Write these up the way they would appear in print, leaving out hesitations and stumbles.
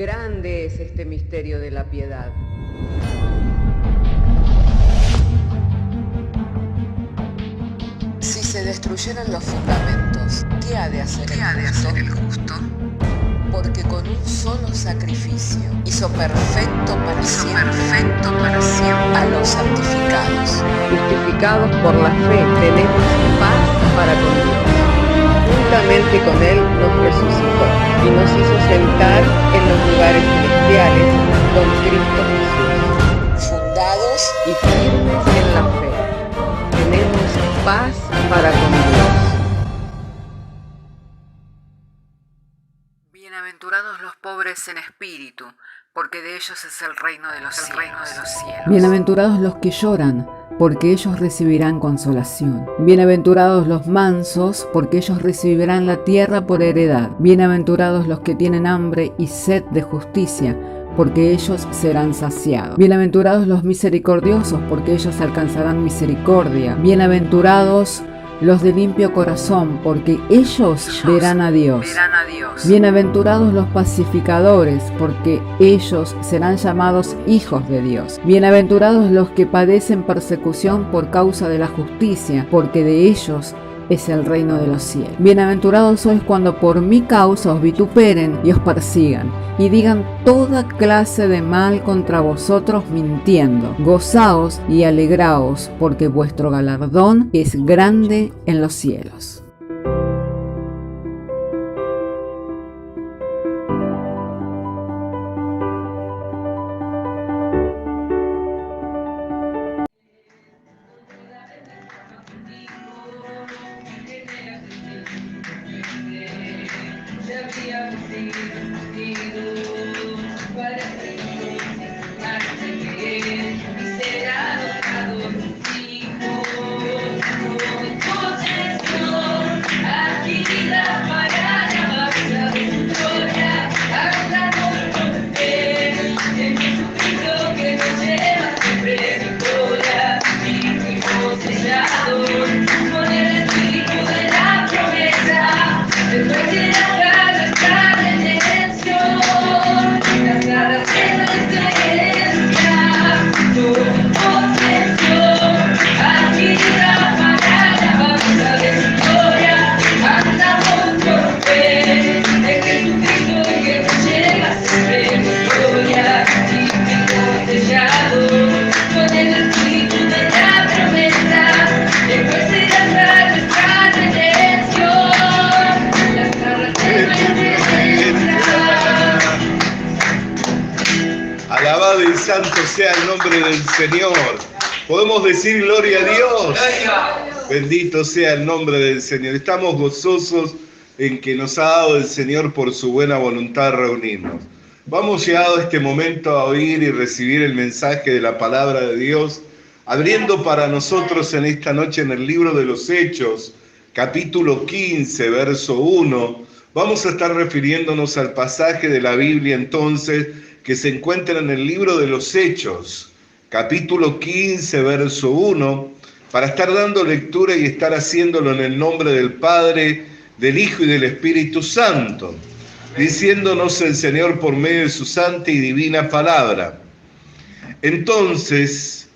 Grande es este misterio de la piedad. Si se destruyeran los fundamentos, ¿qué ha de hacer el justo? Porque con un solo sacrificio hizo perfecto para siempre a los santificados. Justificados por la fe, tenemos paz para con Dios. Juntamente con Él nos resucitó y nos hizo sentar en los lugares celestiales con Cristo Jesús. Fundados y firmes en la fe, tenemos paz para con Dios. Bienaventurados los pobres en espíritu, porque de ellos es el reino de los cielos. Bienaventurados los que lloran, porque ellos recibirán consolación. Bienaventurados los mansos, porque ellos recibirán la tierra por heredad. Bienaventurados los que tienen hambre y sed de justicia, porque ellos serán saciados. Bienaventurados los misericordiosos, porque ellos alcanzarán misericordia. Bienaventurados los de limpio corazón, porque ellos verán a Dios. Bienaventurados los pacificadores, porque ellos serán llamados hijos de Dios. Bienaventurados los que padecen persecución por causa de la justicia, porque de ellos es el reino de los cielos. Bienaventurados sois cuando por mi causa os vituperen y os persigan, y digan toda clase de mal contra vosotros mintiendo. Gozaos y alegraos, porque vuestro galardón es grande en los cielos. Alabado y santo sea el nombre del Señor. Podemos decir gloria a Dios. Bendito sea el nombre del Señor. Estamos gozosos en que nos ha dado el Señor por su buena voluntad reunirnos. Vamos llegado a este momento a oír y recibir el mensaje de la palabra de Dios, abriendo para nosotros en esta noche en el libro de los Hechos, capítulo 15, verso 1. Vamos a estar refiriéndonos al pasaje de la Biblia entonces que se encuentra en el libro de los Hechos, capítulo 15, verso 1, para estar dando lectura y estar haciéndolo en el nombre del Padre, del Hijo y del Espíritu Santo, diciéndonos el Señor por medio de su santa y divina palabra. Entonces,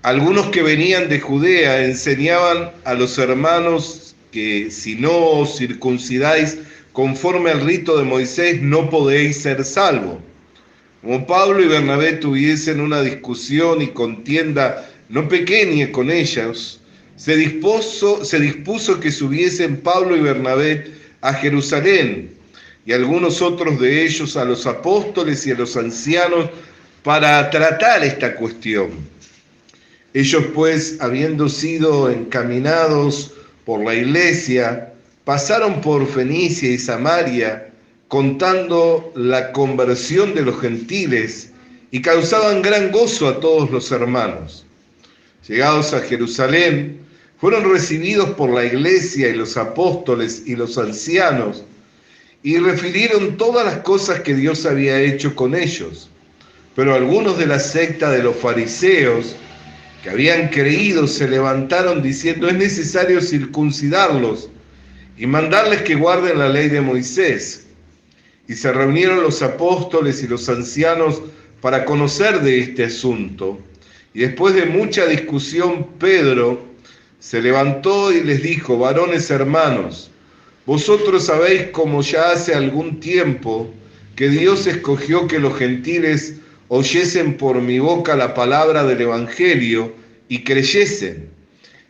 algunos que venían de Judea enseñaban a los hermanos que si no os circuncidáis conforme al rito de Moisés, no podéis ser salvos. Como Pablo y Bernabé tuviesen una discusión y contienda no pequeña con ellos, se dispuso que subiesen Pablo y Bernabé a Jerusalén, y algunos otros de ellos a los apóstoles y a los ancianos para tratar esta cuestión. Ellos pues, habiendo sido encaminados por la iglesia, pasaron por Fenicia y Samaria, contando la conversión de los gentiles, y causaban gran gozo a todos los hermanos. Llegados a Jerusalén, fueron recibidos por la iglesia y los apóstoles y los ancianos, y refirieron todas las cosas que Dios había hecho con ellos. Pero algunos de la secta de los fariseos, que habían creído, se levantaron diciendo: es necesario circuncidarlos y mandarles que guarden la ley de Moisés. Y se reunieron los apóstoles y los ancianos para conocer de este asunto. Y después de mucha discusión, Pedro se levantó y les dijo: varones hermanos, vosotros sabéis como ya hace algún tiempo que Dios escogió que los gentiles oyesen por mi boca la palabra del Evangelio y creyesen.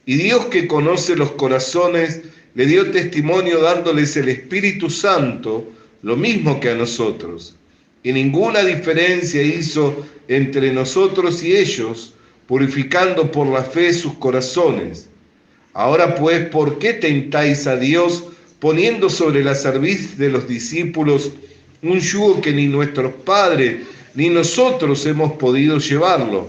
Y Dios, que conoce los corazones, le dio testimonio dándoles el Espíritu Santo, lo mismo que a nosotros. Y ninguna diferencia hizo entre nosotros y ellos, purificando por la fe sus corazones. Ahora pues, ¿por qué tentáis a Dios, poniendo sobre la cerviz de los discípulos un yugo que ni nuestros padres ni nosotros hemos podido llevarlo?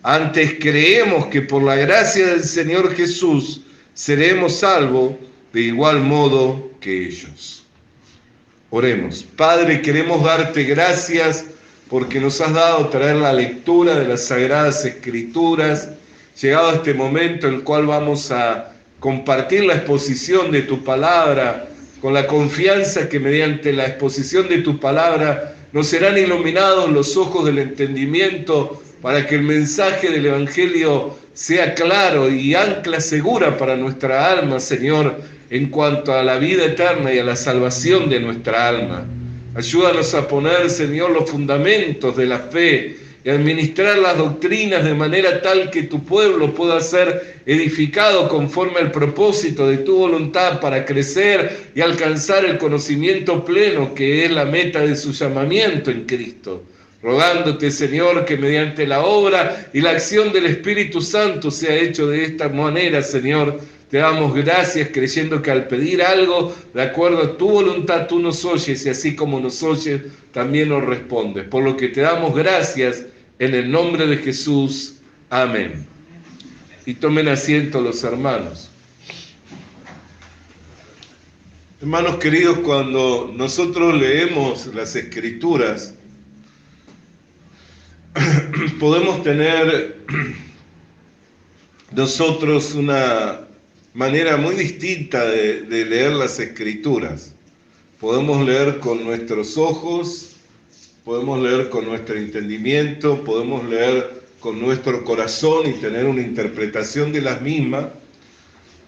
Antes creemos que por la gracia del Señor Jesús seremos salvos de igual modo que ellos. Oremos. Padre, queremos darte gracias porque nos has dado traer la lectura de las Sagradas Escrituras, llegado a este momento en el cual vamos a compartir la exposición de tu palabra, con la confianza que mediante la exposición de tu palabra nos serán iluminados los ojos del entendimiento para que el mensaje del Evangelio sea claro y ancla segura para nuestra alma, Señor, en cuanto a la vida eterna y a la salvación de nuestra alma. Ayúdanos a poner, Señor, los fundamentos de la fe y a administrar las doctrinas de manera tal que tu pueblo pueda ser edificado conforme al propósito de tu voluntad para crecer y alcanzar el conocimiento pleno que es la meta de su llamamiento en Cristo. Rogándote, Señor, que mediante la obra y la acción del Espíritu Santo sea hecho de esta manera, Señor. Te damos gracias creyendo que al pedir algo de acuerdo a tu voluntad tú nos oyes y así como nos oyes también nos respondes. Por lo que te damos gracias en el nombre de Jesús. Amén. Y tomen asiento los hermanos. Hermanos queridos, cuando nosotros leemos las Escrituras, podemos tener nosotros una manera muy distinta de leer las Escrituras. Podemos leer con nuestros ojos, podemos leer con nuestro entendimiento, podemos leer con nuestro corazón y tener una interpretación de las mismas,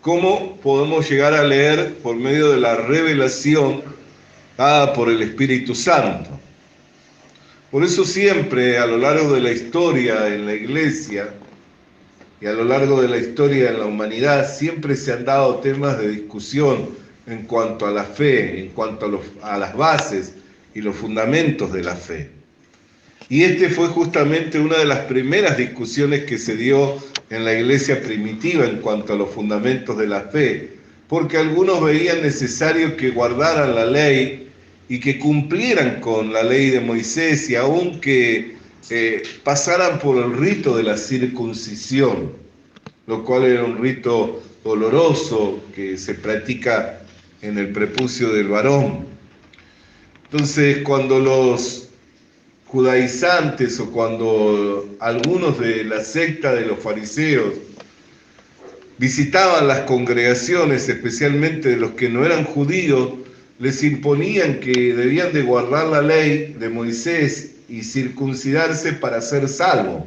como podemos llegar a leer por medio de la revelación dada por el Espíritu Santo. Por eso siempre a lo largo de la historia en la Iglesia y a lo largo de la historia en la humanidad siempre se han dado temas de discusión en cuanto a la fe, en cuanto a las bases y los fundamentos de la fe. Y este fue justamente una de las primeras discusiones que se dio en la Iglesia primitiva en cuanto a los fundamentos de la fe, porque algunos veían necesario que guardaran la ley y que cumplieran con la ley de Moisés y aún que pasaran por el rito de la circuncisión, lo cual era un rito doloroso que se practica en el prepucio del varón. Entonces, cuando los judaizantes o cuando algunos de la secta de los fariseos visitaban las congregaciones, especialmente de los que no eran judíos, les imponían que debían de guardar la ley de Moisés y circuncidarse para ser salvos,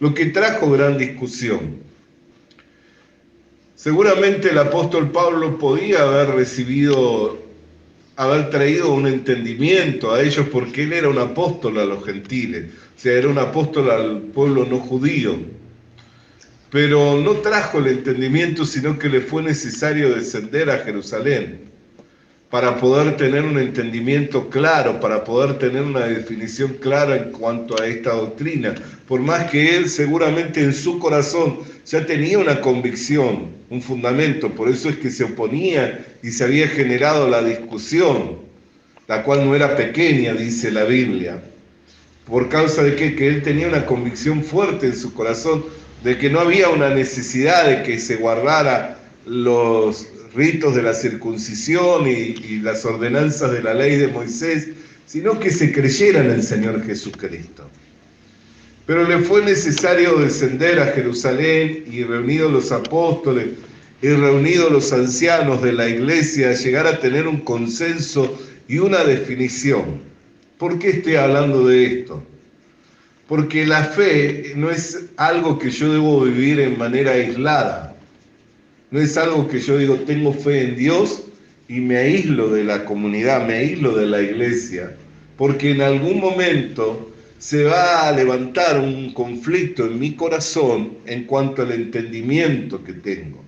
lo que trajo gran discusión. Seguramente el apóstol Pablo podía haber traído un entendimiento a ellos porque él era un apóstol a los gentiles, o sea, era un apóstol al pueblo no judío. Pero no trajo el entendimiento, sino que le fue necesario descender a Jerusalén para poder tener un entendimiento claro, para poder tener una definición clara en cuanto a esta doctrina. Por más que él seguramente en su corazón ya tenía una convicción, un fundamento, por eso es que se oponía y se había generado la discusión, la cual no era pequeña, dice la Biblia. ¿Por causa de qué? Que él tenía una convicción fuerte en su corazón de que no había una necesidad de que se guardara los ritos de la circuncisión y las ordenanzas de la ley de Moisés, sino que se creyera en el Señor Jesucristo. Pero le fue necesario descender a Jerusalén y reunidos los apóstoles y reunidos los ancianos de la iglesia, llegar a tener un consenso y una definición. ¿Por qué estoy hablando de esto? Porque la fe no es algo que yo debo vivir en manera aislada. No es algo que yo digo, tengo fe en Dios y me aíslo de la comunidad, me aíslo de la iglesia. Porque en algún momento se va a levantar un conflicto en mi corazón en cuanto al entendimiento que tengo,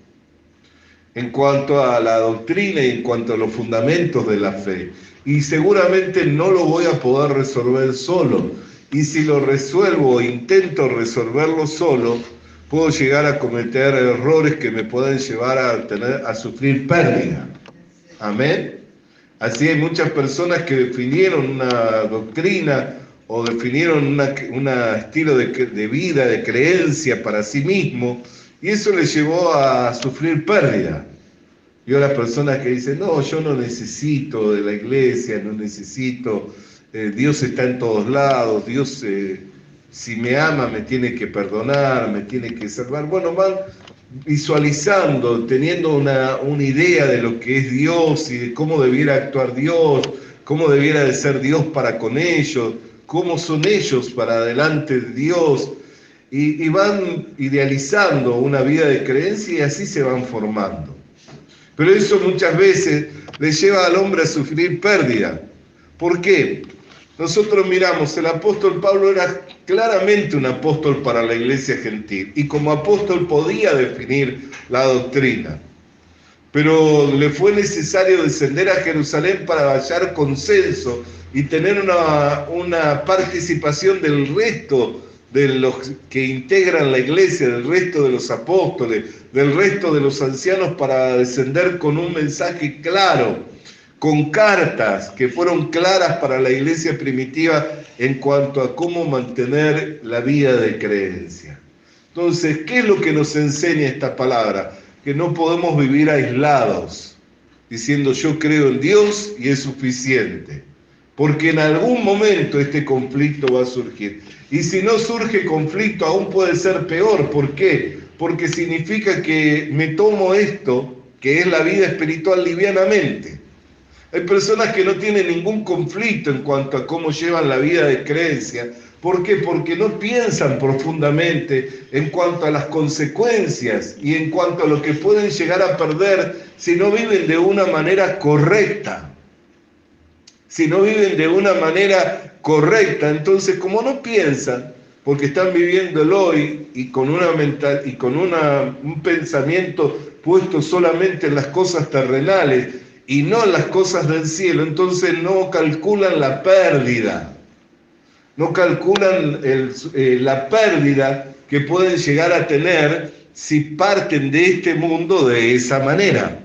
en cuanto a la doctrina y en cuanto a los fundamentos de la fe. Y seguramente no lo voy a poder resolver solo. Y si lo resuelvo o intento resolverlo solo, puedo llegar a cometer errores que me pueden llevar a sufrir pérdida. Amén. Así hay muchas personas que definieron una doctrina o definieron un estilo de vida, de creencia para sí mismo, y eso les llevó a sufrir pérdida. Yo a las personas que dicen, no, yo no necesito de la iglesia, no necesito, Dios está en todos lados, Dios si me ama me tiene que perdonar, me tiene que salvar. Bueno, van visualizando, teniendo una idea de lo que es Dios y de cómo debiera actuar Dios, cómo debiera de ser Dios para con ellos, cómo son ellos para delante de Dios, y van idealizando una vida de creencia y así se van formando. Pero eso muchas veces le lleva al hombre a sufrir pérdida. ¿Por qué? Nosotros miramos, el apóstol Pablo era claramente un apóstol para la iglesia gentil y como apóstol podía definir la doctrina. Pero le fue necesario descender a Jerusalén para hallar consenso y tener una participación del resto de los que integran la iglesia, del resto de los apóstoles, del resto de los ancianos, para descender con un mensaje claro, con cartas que fueron claras para la iglesia primitiva en cuanto a cómo mantener la vida de creencia. Entonces, ¿qué es lo que nos enseña esta palabra? Que no podemos vivir aislados, diciendo yo creo en Dios y es suficiente, porque en algún momento este conflicto va a surgir. Y si no surge conflicto, aún puede ser peor. ¿Por qué? Porque significa que me tomo esto, que es la vida espiritual, livianamente. Hay personas que no tienen ningún conflicto en cuanto a cómo llevan la vida de creencia. ¿Por qué? Porque no piensan profundamente en cuanto a las consecuencias y en cuanto a lo que pueden llegar a perder si no viven de una manera correcta. Si no viven de una manera correcta, entonces como no piensan, porque están viviendo el hoy y con un pensamiento puesto solamente en las cosas terrenales y no en las cosas del cielo, entonces no calculan la pérdida, no calculan la pérdida que pueden llegar a tener si parten de este mundo de esa manera.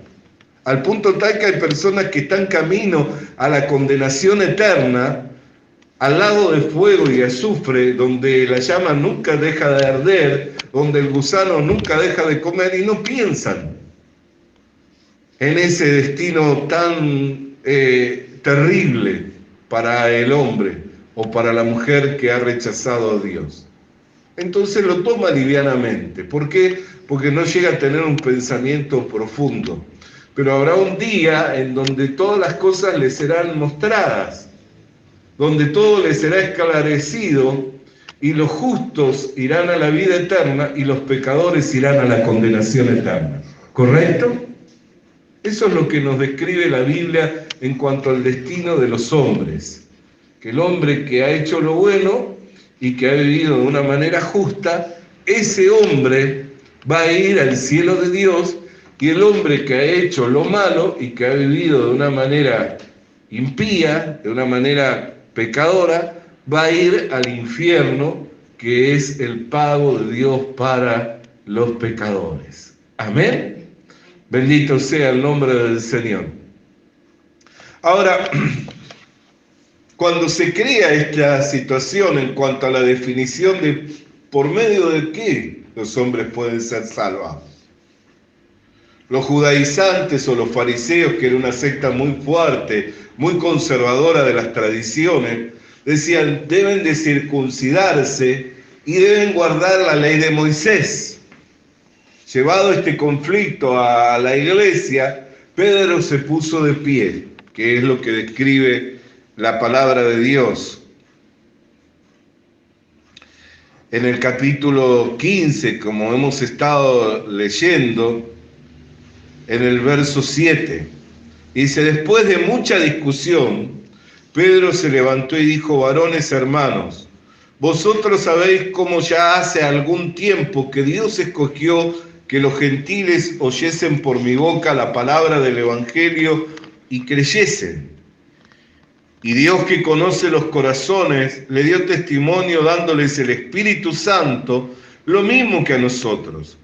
Al punto tal que hay personas que están camino a la condenación eterna, al lago de fuego y azufre, donde la llama nunca deja de arder, donde el gusano nunca deja de comer, y no piensan en ese destino tan terrible para el hombre o para la mujer que ha rechazado a Dios. Entonces lo toma livianamente. ¿Por qué? Porque no llega a tener un pensamiento profundo. Pero habrá un día en donde todas las cosas le serán mostradas, donde todo le será esclarecido y los justos irán a la vida eterna y los pecadores irán a la condenación eterna. ¿Correcto? Eso es lo que nos describe la Biblia en cuanto al destino de los hombres. Que el hombre que ha hecho lo bueno y que ha vivido de una manera justa, ese hombre va a ir al cielo de Dios, y el hombre que ha hecho lo malo y que ha vivido de una manera impía, de una manera pecadora, va a ir al infierno, que es el pago de Dios para los pecadores. Amén. Bendito sea el nombre del Señor. Ahora, cuando se crea esta situación en cuanto a la definición de por medio de qué los hombres pueden ser salvados, los judaizantes o los fariseos, que era una secta muy fuerte, muy conservadora de las tradiciones, decían, deben de circuncidarse y deben guardar la ley de Moisés. Llevado este conflicto a la iglesia, Pedro se puso de pie. que es lo que describe la palabra de Dios. En el capítulo 15, como hemos estado leyendo, en el verso 7, dice: después de mucha discusión, Pedro se levantó y dijo: varones hermanos, vosotros sabéis cómo ya hace algún tiempo que Dios escogió que los gentiles oyesen por mi boca la palabra del Evangelio y creyesen. Y Dios, que conoce los corazones, le dio testimonio dándoles el Espíritu Santo, lo mismo que a nosotros.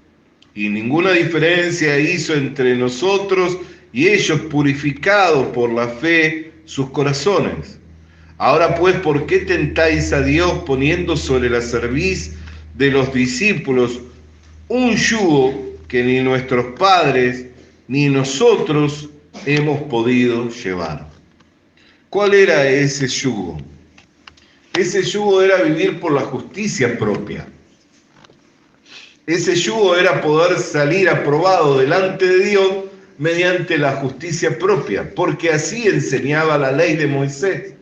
Y ninguna diferencia hizo entre nosotros y ellos, purificados por la fe sus corazones. Ahora pues, ¿por qué tentáis a Dios poniendo sobre la cerviz de los discípulos un yugo que ni nuestros padres ni nosotros hemos podido llevar? ¿Cuál era ese yugo? Ese yugo era vivir por la justicia propia. Ese yugo era poder salir aprobado delante de Dios mediante la justicia propia, porque así enseñaba la ley de Moisés.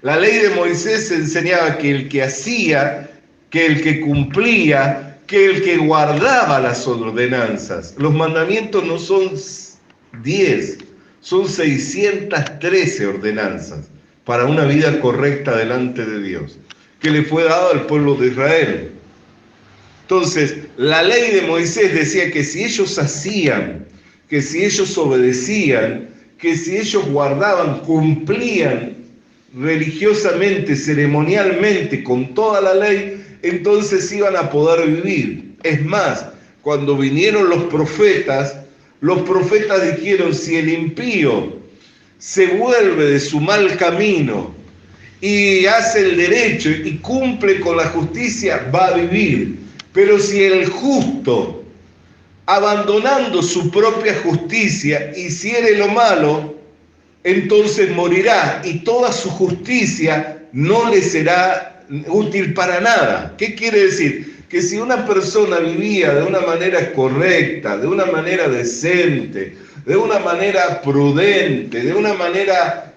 La ley de Moisés enseñaba que el que hacía, que el que cumplía, que el que guardaba las ordenanzas. Los mandamientos no son 10, son 613 ordenanzas para una vida correcta delante de Dios, que le fue dado al pueblo de Israel. Entonces, la ley de Moisés decía que si ellos hacían, que si ellos obedecían, que si ellos guardaban, cumplían religiosamente, ceremonialmente, con toda la ley, entonces iban a poder vivir. Es más, cuando vinieron los profetas dijeron: si el impío se vuelve de su mal camino y hace el derecho y cumple con la justicia, va a vivir. Pero si el justo, abandonando su propia justicia, hiciere lo malo, entonces morirá, y toda su justicia no le será útil para nada. ¿Qué quiere decir? Que si una persona vivía de una manera correcta, de una manera decente, de una manera prudente, de una manera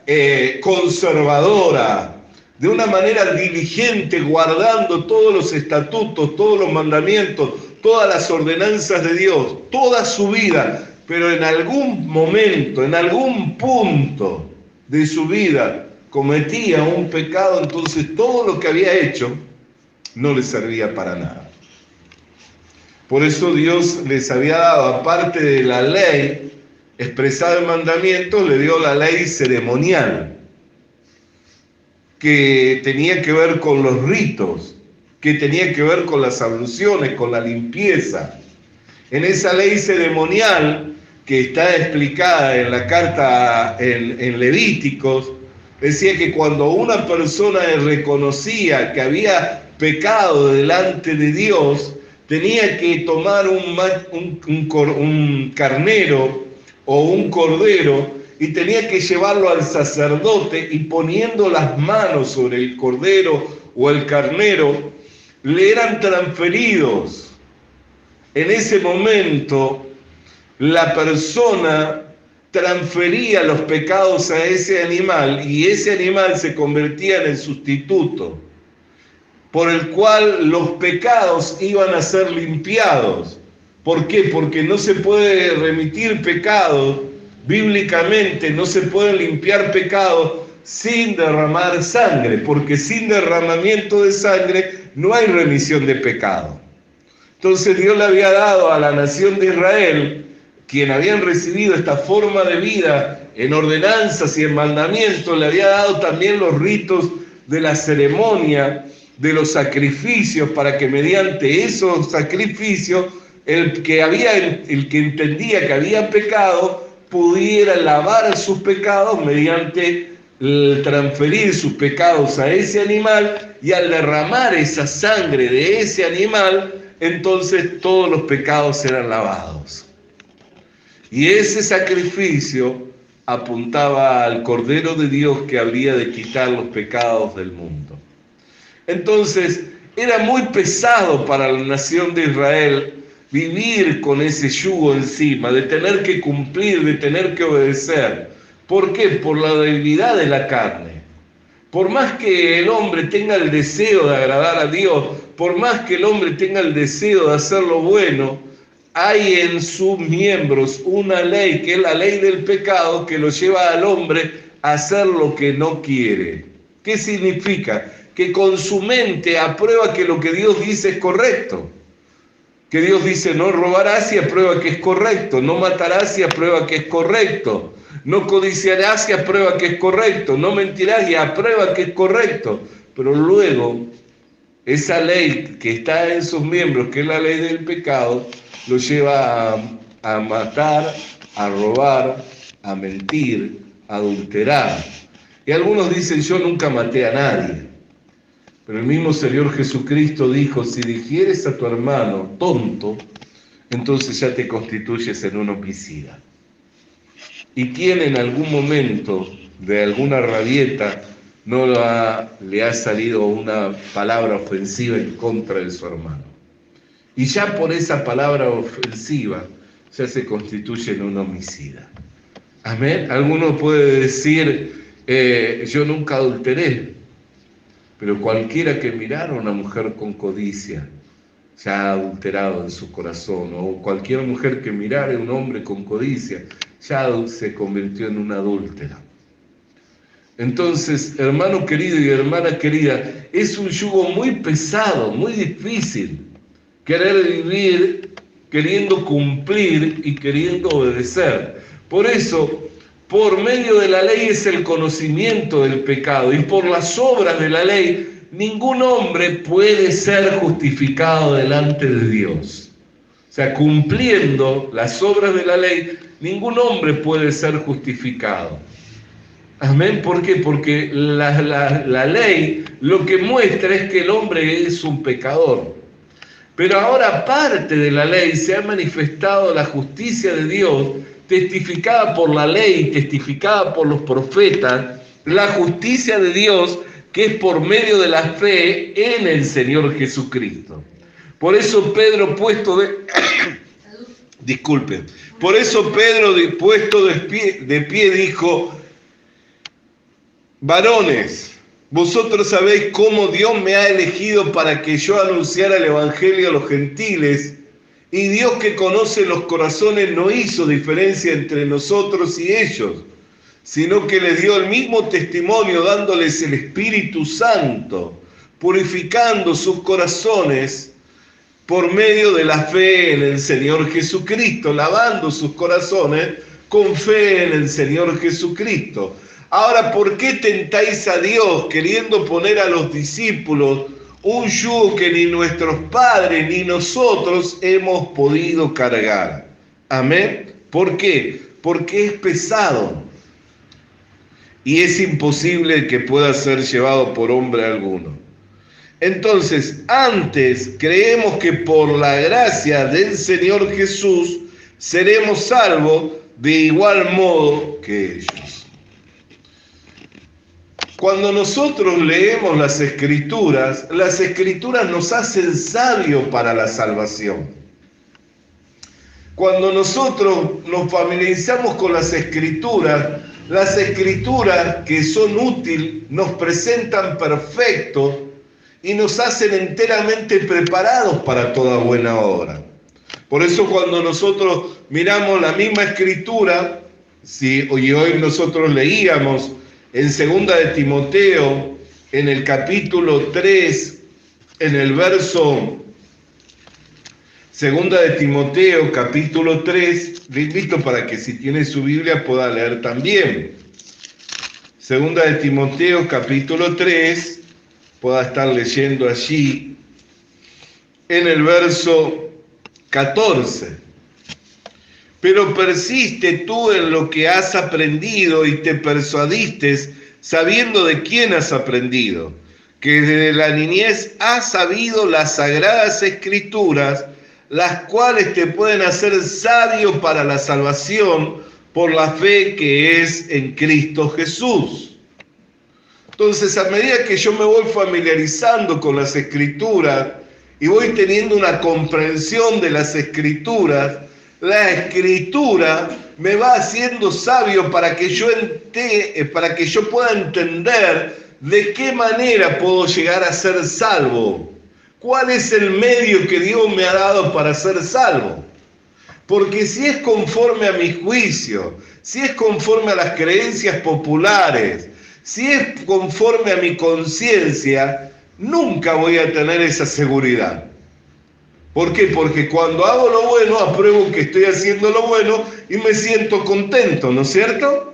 conservadora, de una manera diligente, guardando todos los estatutos, todos los mandamientos, todas las ordenanzas de Dios, toda su vida, pero en algún momento, en algún punto de su vida cometía un pecado, entonces todo lo que había hecho no le servía para nada. Por eso Dios les había dado, aparte de la ley expresada en mandamientos, le dio la ley ceremonial, que tenía que ver con los ritos, que tenía que ver con las abluciones, con la limpieza. En esa ley ceremonial, que está explicada en la carta en Levíticos, decía que cuando una persona reconocía que había pecado delante de Dios, tenía que tomar un carnero o un cordero y tenía que llevarlo al sacerdote, y poniendo las manos sobre el cordero o el carnero, le eran transferidos. En ese momento, la persona transfería los pecados a ese animal, y ese animal se convertía en el sustituto, por el cual los pecados iban a ser limpiados. ¿Por qué? Porque no se puede remitir pecados, bíblicamente no se pueden limpiar pecados sin derramar sangre, porque sin derramamiento de sangre no hay remisión de pecado. Entonces Dios le había dado a la nación de Israel, quien habían recibido esta forma de vida en ordenanzas y en mandamientos, le había dado también los ritos de la ceremonia, de los sacrificios, para que mediante esos sacrificios el que entendía que había pecado pudiera lavar sus pecados mediante el transferir sus pecados a ese animal, y al derramar esa sangre de ese animal, entonces todos los pecados eran lavados. Y ese sacrificio apuntaba al Cordero de Dios que habría de quitar los pecados del mundo. Entonces, era muy pesado para la nación de Israel vivir con ese yugo encima, de tener que cumplir, de tener que obedecer. ¿Por qué? Por la debilidad de la carne. Por más que el hombre tenga el deseo de agradar a Dios, por más que el hombre tenga el deseo de hacer lo bueno, hay en sus miembros una ley, que es la ley del pecado, que lo lleva al hombre a hacer lo que no quiere. ¿Qué significa? Que con su mente aprueba que lo que Dios dice es correcto. Que Dios dice no robarás y aprueba que es correcto, no matarás y aprueba que es correcto, no codiciarás y aprueba que es correcto, no mentirás y aprueba que es correcto. Pero luego, esa ley que está en sus miembros, que es la ley del pecado, lo lleva a matar, a robar, a mentir, a adulterar. Y algunos dicen, yo nunca maté a nadie. Pero el mismo Señor Jesucristo dijo, si dijeres a tu hermano tonto, entonces ya te constituyes en un homicida. ¿Y quién en algún momento de alguna rabieta no le ha salido una palabra ofensiva en contra de su hermano? Y ya por esa palabra ofensiva ya se constituye en un homicida. Amén. Alguno puede decir, yo nunca adulteré, pero cualquiera que mirara a una mujer con codicia ya ha adulterado en su corazón, o cualquier mujer que mirara a un hombre con codicia ya se convirtió en una adúltera. Entonces, hermano querido y hermana querida, es un yugo muy pesado, muy difícil, querer vivir queriendo cumplir y queriendo obedecer. Por eso, por medio de la ley es el conocimiento del pecado, y por las obras de la ley ningún hombre puede ser justificado delante de Dios. O sea, cumpliendo las obras de la ley, ningún hombre puede ser justificado. Amén. ¿Por qué? Porque la ley lo que muestra es que el hombre es un pecador. Pero ahora, aparte de la ley, se ha manifestado la justicia de Dios, testificada por la ley, testificada por los profetas, la justicia de Dios que es por medio de la fe en el Señor Jesucristo. Por eso Pedro por eso Pedro puesto de pie dijo, varones, vosotros sabéis cómo Dios me ha elegido para que yo anunciara el Evangelio a los gentiles, y Dios que conoce los corazones no hizo diferencia entre nosotros y ellos, sino que les dio el mismo testimonio dándoles el Espíritu Santo, purificando sus corazones por medio de la fe en el Señor Jesucristo, lavando sus corazones con fe en el Señor Jesucristo. Ahora, ¿por qué tentáis a Dios queriendo poner a los discípulos un yugo que ni nuestros padres ni nosotros hemos podido cargar? Amén. ¿Por qué? Porque es pesado y es imposible que pueda ser llevado por hombre alguno. Entonces, antes creemos que por la gracia del Señor Jesús seremos salvos de igual modo que ellos. Cuando nosotros leemos las Escrituras nos hacen sabios para la salvación. Cuando nosotros nos familiarizamos con las Escrituras que son útiles nos presentan perfectos y nos hacen enteramente preparados para toda buena obra. Por eso cuando nosotros miramos la misma Escritura, y hoy nosotros leíamos en 2 de Timoteo, en el capítulo 3, en el verso 2 de Timoteo, capítulo 3, le invito para que si tiene su Biblia pueda leer también. 2 de Timoteo, capítulo 3, pueda estar leyendo allí, en el verso 14. Pero persiste tú en lo que has aprendido y te persuadiste, sabiendo de quién has aprendido, que desde la niñez has sabido las sagradas Escrituras, las cuales te pueden hacer sabio para la salvación por la fe que es en Cristo Jesús. Entonces, a medida que yo me voy familiarizando con las Escrituras y voy teniendo una comprensión de las Escrituras, La Escritura me va haciendo sabio para que yo pueda entender de qué manera puedo llegar a ser salvo. ¿Cuál es el medio que Dios me ha dado para ser salvo? Porque si es conforme a mi juicio, si es conforme a las creencias populares, si es conforme a mi conciencia, nunca voy a tener esa seguridad. ¿Por qué? Porque cuando hago lo bueno, apruebo que estoy haciendo lo bueno y me siento contento, ¿no es cierto?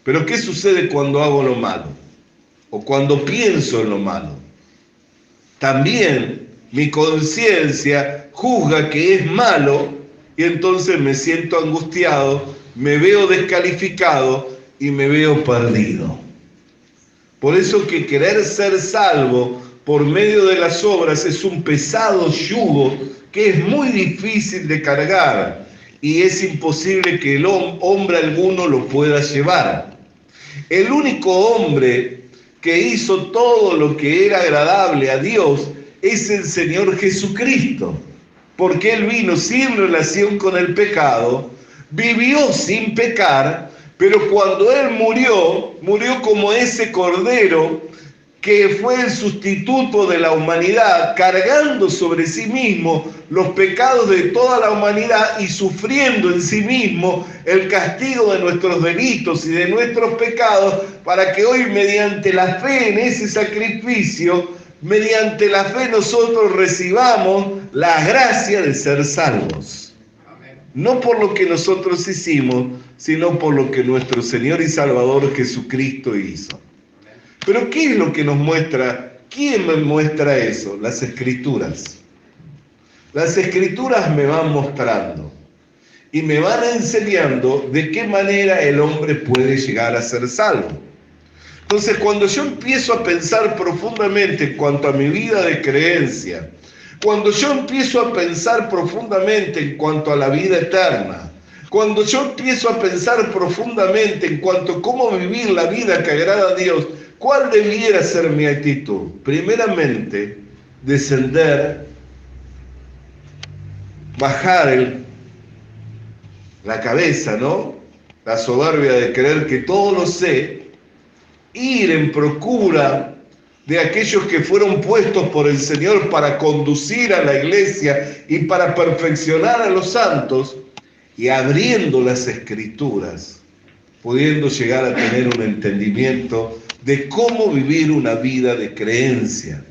Pero ¿qué sucede cuando hago lo malo? O cuando pienso en lo malo. También mi conciencia juzga que es malo y entonces me siento angustiado, me veo descalificado y me veo perdido. Por eso que querer ser salvo por medio de las obras es un pesado yugo que es muy difícil de cargar y es imposible que el hombre alguno lo pueda llevar. El único hombre que hizo todo lo que era agradable a Dios es el Señor Jesucristo, porque Él vino sin relación con el pecado, vivió sin pecar, pero cuando Él murió como ese cordero que fue el sustituto de la humanidad, cargando sobre sí mismo los pecados de toda la humanidad y sufriendo en sí mismo el castigo de nuestros delitos y de nuestros pecados, para que hoy mediante la fe en ese sacrificio, mediante la fe nosotros recibamos la gracia de ser salvos. No por lo que nosotros hicimos, sino por lo que nuestro Señor y Salvador Jesucristo hizo. Pero ¿qué es lo que nos muestra? ¿Quién me muestra eso? Las Escrituras. Las Escrituras me van mostrando y me van enseñando de qué manera el hombre puede llegar a ser salvo. Entonces, cuando yo empiezo a pensar profundamente en cuanto a mi vida de creencia, cuando yo empiezo a pensar profundamente en cuanto a la vida eterna, cuando yo empiezo a pensar profundamente en cuanto a cómo vivir la vida que agrada a Dios, ¿cuál debiera ser mi actitud? Primeramente, descender, bajar la cabeza, ¿no? La soberbia de creer que todo lo sé, ir en procura de aquellos que fueron puestos por el Señor para conducir a la iglesia y para perfeccionar a los santos, y abriendo las Escrituras, pudiendo llegar a tener un entendimiento de cómo vivir una vida de creencia,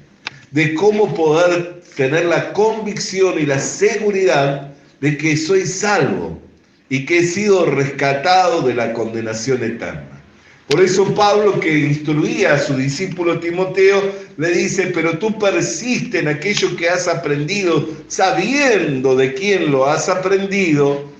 de cómo poder tener la convicción y la seguridad de que soy salvo y que he sido rescatado de la condenación eterna. Por eso Pablo, que instruía a su discípulo Timoteo, le dice: pero tú persiste en aquello que has aprendido, sabiendo de quién lo has aprendido,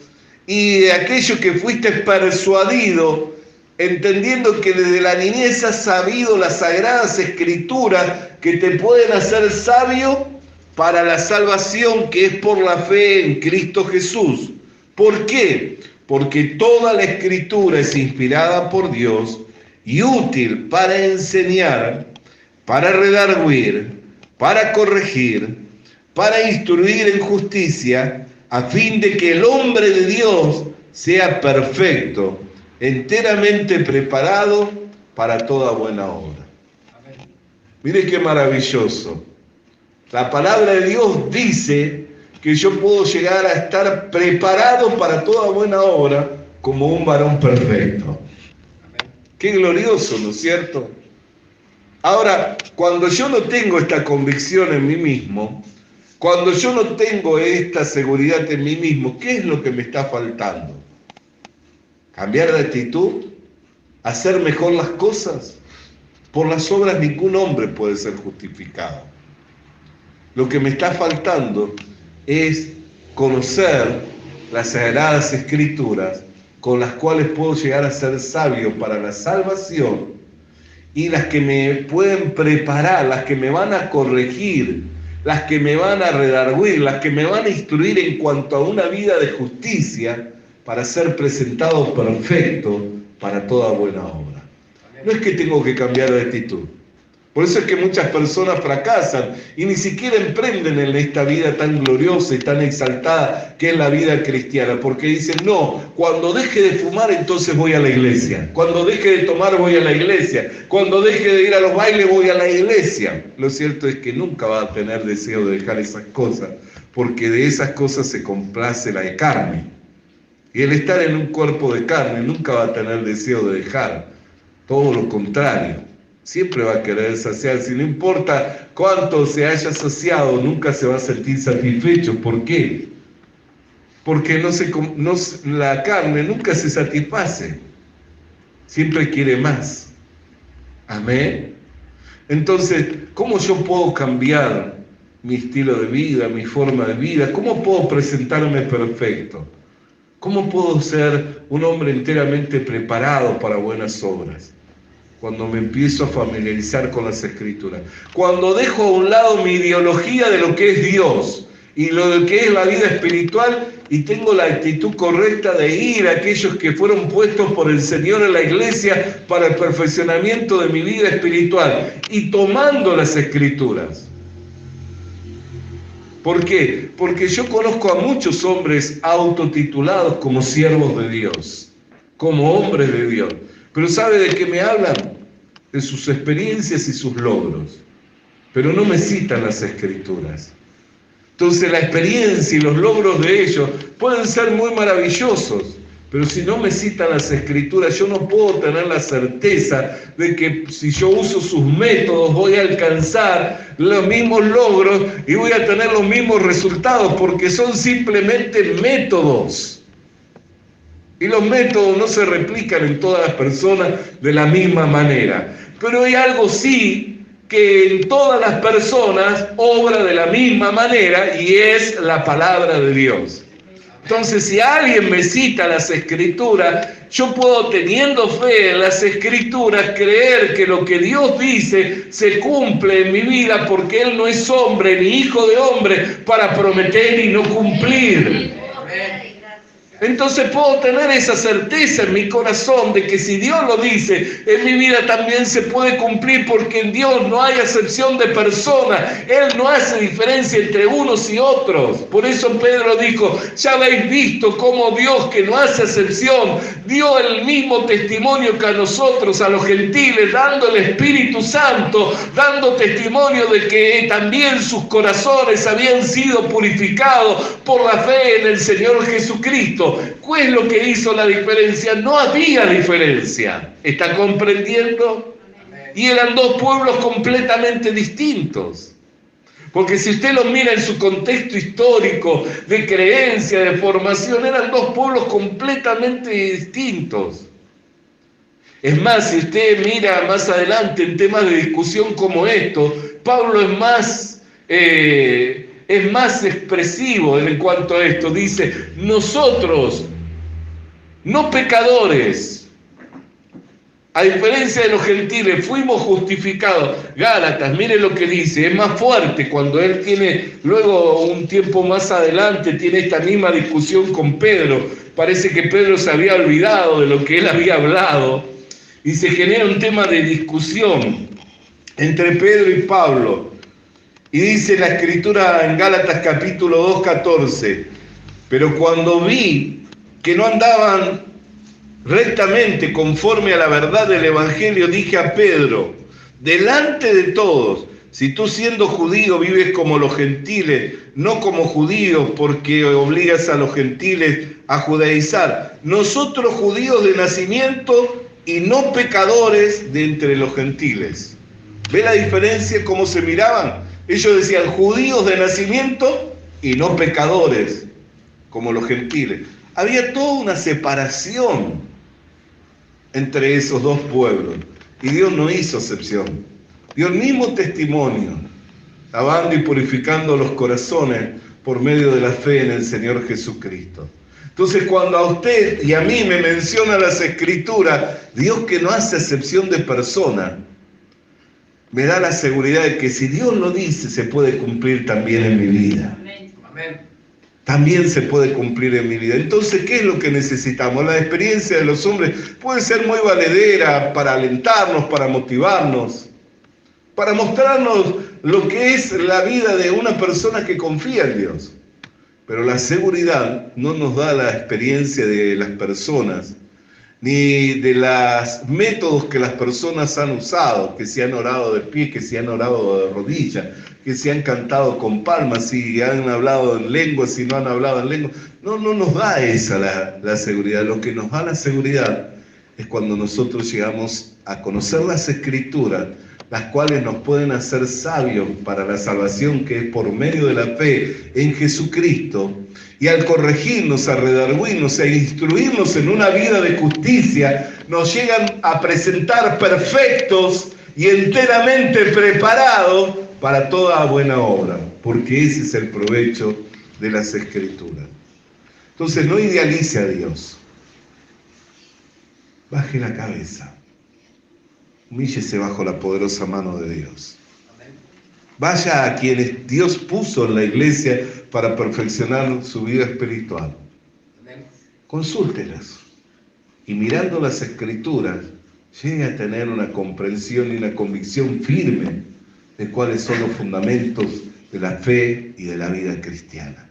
y de aquello que fuiste persuadido, entendiendo que desde la niñez has sabido las sagradas Escrituras que te pueden hacer sabio para la salvación que es por la fe en Cristo Jesús. ¿Por qué? Porque toda la Escritura es inspirada por Dios y útil para enseñar, para redarguir, para corregir, para instruir en justicia, a fin de que el hombre de Dios sea perfecto, enteramente preparado para toda buena obra. Mire qué maravilloso. La palabra de Dios dice que yo puedo llegar a estar preparado para toda buena obra como un varón perfecto. Qué glorioso, ¿no es cierto? Ahora, cuando yo no tengo esta convicción en mí mismo, cuando yo no tengo esta seguridad en mí mismo, ¿qué es lo que me está faltando? ¿Cambiar de actitud? ¿Hacer mejor las cosas? Por las obras ningún hombre puede ser justificado. Lo que me está faltando es conocer las sagradas Escrituras con las cuales puedo llegar a ser sabio para la salvación y las que me pueden preparar, las que me van a corregir, las que me van a redarguir, las que me van a instruir en cuanto a una vida de justicia para ser presentado perfecto para toda buena obra. No es que tengo que cambiar de actitud. Por eso es que muchas personas fracasan y ni siquiera emprenden en esta vida tan gloriosa y tan exaltada que es la vida cristiana, porque dicen, no, cuando deje de fumar entonces voy a la iglesia, cuando deje de tomar voy a la iglesia, cuando deje de ir a los bailes voy a la iglesia. Lo cierto es que nunca va a tener deseo de dejar esas cosas, porque de esas cosas se complace la de carne. Y el estar en un cuerpo de carne nunca va a tener deseo de dejar, todo lo contrario. Siempre va a querer saciarse, no importa cuánto se haya saciado, nunca se va a sentir satisfecho. ¿Por qué? Porque la carne nunca se satisface, siempre quiere más. Amén. Entonces, ¿cómo yo puedo cambiar mi estilo de vida, mi forma de vida? ¿Cómo puedo presentarme perfecto? ¿Cómo puedo ser un hombre enteramente preparado para buenas obras? Cuando me empiezo a familiarizar con las Escrituras, cuando dejo a un lado mi ideología de lo que es Dios y lo que es la vida espiritual y tengo la actitud correcta de ir a aquellos que fueron puestos por el Señor en la iglesia para el perfeccionamiento de mi vida espiritual y tomando las Escrituras. ¿Por qué? Porque yo conozco a muchos hombres autotitulados como siervos de Dios, como hombres de Dios. Pero ¿sabe de qué me hablan? De sus experiencias y sus logros. Pero no me citan las Escrituras. Entonces la experiencia y los logros de ellos pueden ser muy maravillosos, pero si no me citan las Escrituras, yo no puedo tener la certeza de que si yo uso sus métodos voy a alcanzar los mismos logros y voy a tener los mismos resultados, porque son simplemente métodos. Y los métodos no se replican en todas las personas de la misma manera. Pero hay algo sí que en todas las personas obra de la misma manera y es la palabra de Dios. Entonces, si alguien me cita las Escrituras, yo puedo, teniendo fe en las Escrituras, creer que lo que Dios dice se cumple en mi vida, porque Él no es hombre ni hijo de hombre para prometer y no cumplir. Entonces puedo tener esa certeza en mi corazón de que si Dios lo dice, en mi vida también se puede cumplir, porque en Dios no hay acepción de personas. Él no hace diferencia entre unos y otros. Por eso Pedro dijo, ya habéis visto cómo Dios, que no hace acepción, dio el mismo testimonio que a nosotros, a los gentiles, dando el Espíritu Santo, dando testimonio de que también sus corazones habían sido purificados por la fe en el Señor Jesucristo. ¿Cuál es lo que hizo la diferencia? No había diferencia. ¿Está comprendiendo? Y eran dos pueblos completamente distintos. Porque si usted los mira en su contexto histórico, de creencia, de formación, eran dos pueblos completamente distintos. Es más, si usted mira más adelante en temas de discusión como esto, Pablo es más expresivo en cuanto a esto. Dice, nosotros, no pecadores, a diferencia de los gentiles, fuimos justificados. Gálatas, mire lo que dice, es más fuerte cuando él tiene, luego un tiempo más adelante, tiene esta misma discusión con Pedro. Parece que Pedro se había olvidado de lo que él había hablado y se genera un tema de discusión entre Pedro y Pablo. Y dice la Escritura en Gálatas capítulo 2, 14, pero cuando vi que no andaban rectamente conforme a la verdad del Evangelio, dije a Pedro, delante de todos, si tú siendo judío vives como los gentiles, no como judíos, porque obligas a los gentiles a judaizar, nosotros judíos de nacimiento y no pecadores de entre los gentiles. ¿Ve la diferencia cómo se miraban? Ellos decían judíos de nacimiento y no pecadores, como los gentiles. Había toda una separación entre esos dos pueblos. Y Dios no hizo excepción. Dio el mismo testimonio, lavando y purificando los corazones por medio de la fe en el Señor Jesucristo. Entonces, cuando a usted y a mí me menciona las Escrituras, Dios, que no hace excepción de persona, me da la seguridad de que si Dios lo dice, se puede cumplir también en mi vida. Amén. También se puede cumplir en mi vida. Entonces, ¿qué es lo que necesitamos? La experiencia de los hombres puede ser muy valedera para alentarnos, para motivarnos, para mostrarnos lo que es la vida de una persona que confía en Dios. Pero la seguridad no nos da la experiencia de las personas, ni de los métodos que las personas han usado, que se han orado de pie, que se han orado de rodillas, que se han cantado con palmas, si han hablado en lengua, si no han hablado en lengua. No nos da esa la seguridad. Lo que nos da la seguridad es cuando nosotros llegamos a conocer las Escrituras, las cuales nos pueden hacer sabios para la salvación, que es por medio de la fe en Jesucristo, y al corregirnos, a redarguirnos, a instruirnos en una vida de justicia, nos llegan a presentar perfectos y enteramente preparados para toda buena obra, porque ese es el provecho de las Escrituras. Entonces, no idealice a Dios. Baje la cabeza. Humíllese bajo la poderosa mano de Dios. Vaya a quienes Dios puso en la iglesia para perfeccionar su vida espiritual. Consúltelas. Y mirando las Escrituras, llegue a tener una comprensión y una convicción firme de cuáles son los fundamentos de la fe y de la vida cristiana.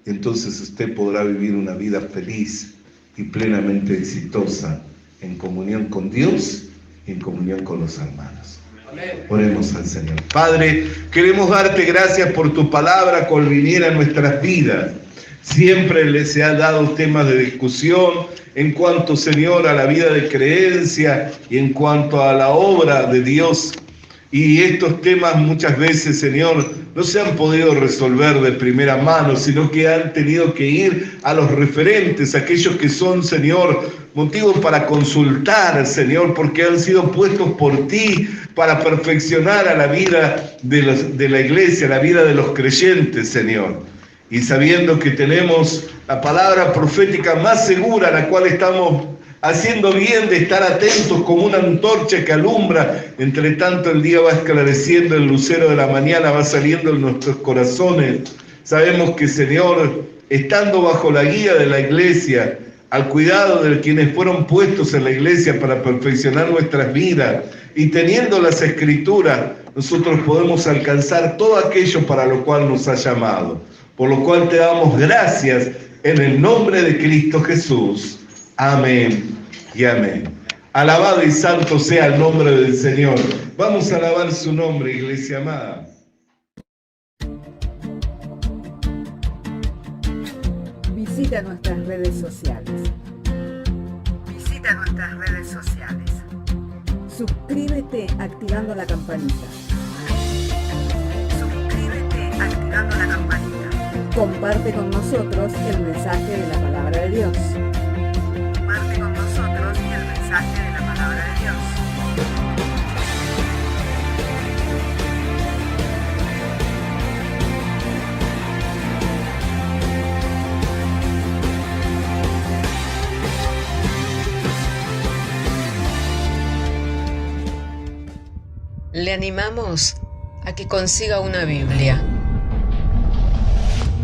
Y entonces usted podrá vivir una vida feliz y plenamente exitosa en comunión con Dios y en comunión con los hermanos. Oremos al Señor. Padre, queremos darte gracias por tu palabra que viniera a nuestras vidas. Siempre les ha dado temas de discusión en cuanto, Señor, a la vida de creencia y en cuanto a la obra de Dios. Y estos temas muchas veces, Señor, no se han podido resolver de primera mano, sino que han tenido que ir a los referentes, aquellos que son, Señor, motivos para consultar, Señor, porque han sido puestos por ti para perfeccionar a la vida de la iglesia, la vida de los creyentes, Señor. Y sabiendo que tenemos la palabra profética más segura, la cual estamos haciendo bien de estar atentos como una antorcha que alumbra, entre tanto el día va esclareciendo, el lucero de la mañana va saliendo en nuestros corazones. Sabemos que, Señor, estando bajo la guía de la iglesia, al cuidado de quienes fueron puestos en la iglesia para perfeccionar nuestras vidas, y teniendo las Escrituras, nosotros podemos alcanzar todo aquello para lo cual nos ha llamado. Por lo cual te damos gracias en el nombre de Cristo Jesús. Amén y amén. Alabado y santo sea el nombre del Señor. Vamos a alabar su nombre, iglesia amada. Visita nuestras redes sociales. Suscríbete activando la campanita. Comparte con nosotros el mensaje de la palabra de Dios. Le animamos a que consiga una Biblia,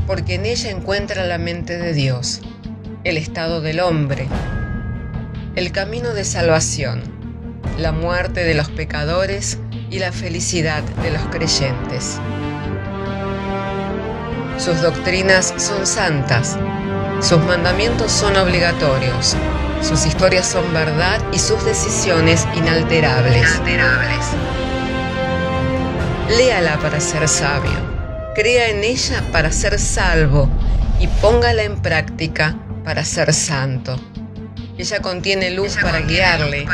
porque en ella encuentra la mente de Dios, el estado del hombre, el camino de salvación, la muerte de los pecadores y la felicidad de los creyentes. Sus doctrinas son santas, sus mandamientos son obligatorios, sus historias son verdad y sus decisiones inalterables. Léala para ser sabio, crea en ella para ser salvo y póngala en práctica para ser santo. Ella contiene luz para guiarle,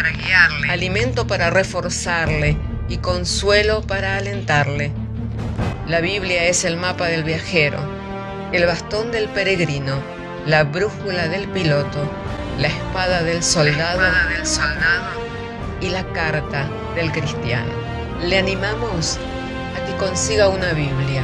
alimento para reforzarle y consuelo para alentarle. La Biblia es el mapa del viajero, el bastón del peregrino, la brújula del piloto, la espada del soldado y la carta del cristiano. Le animamos a que consiga una Biblia,